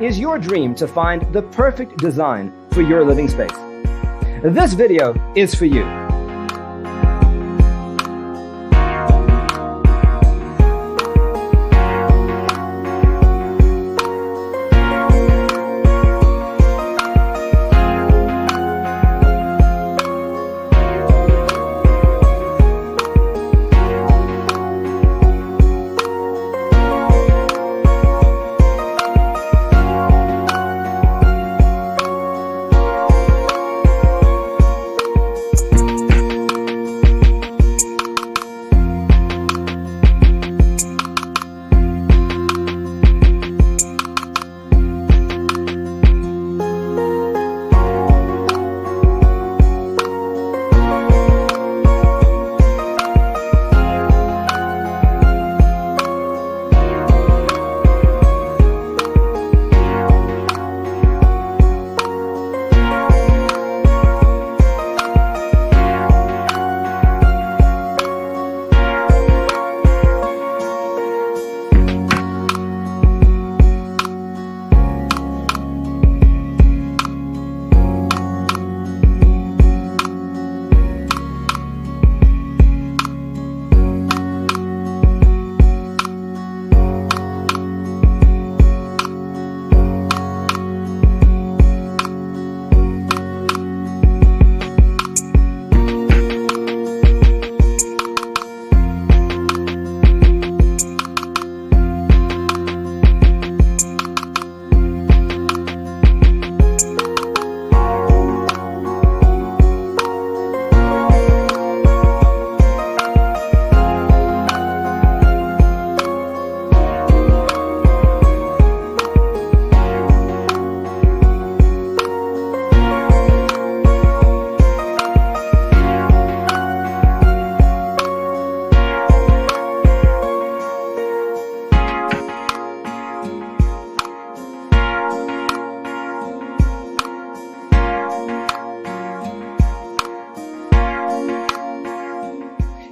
is your dream to find the perfect design for your living space. This video is for you.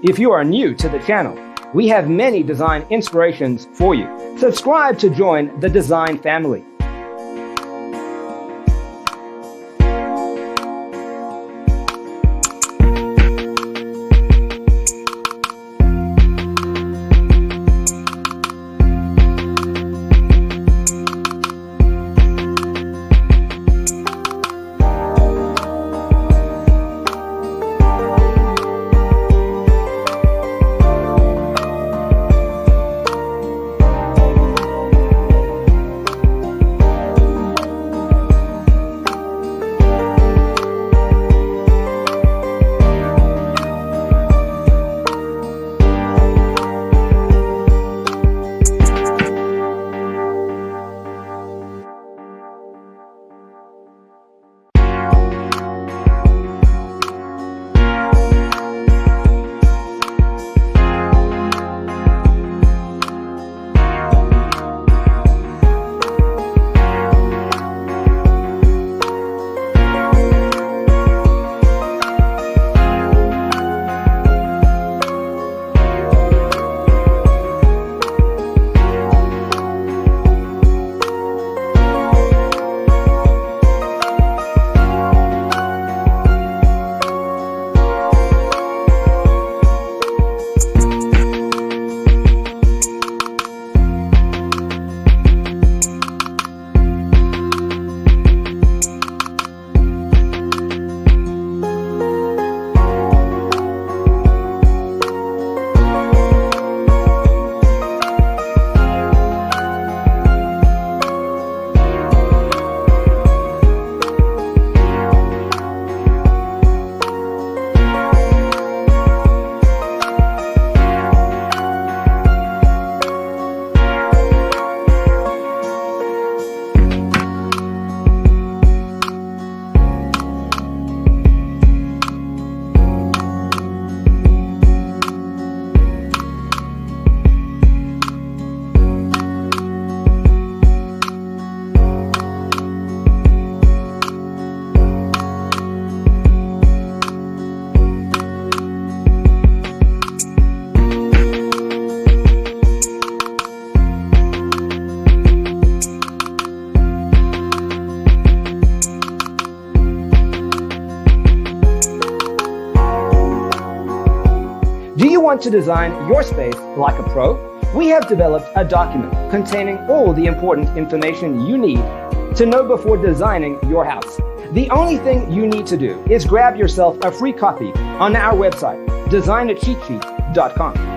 If you are new to the channel, we have many design inspirations for you. Subscribe to join the design family. want to design your space like a pro? We have developed a document containing all the important information you need to know before designing your house. The only thing you need to do is grab yourself a free copy on our website, designercheatsheet.com.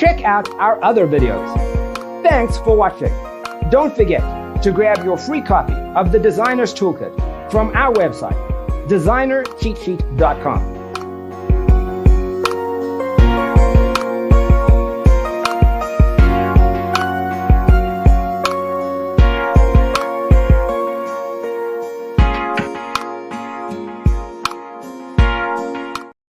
Check out our other videos. Thanks for watching. Don't forget to grab your free copy of the Designer's Toolkit from our website, designercheatsheet.com.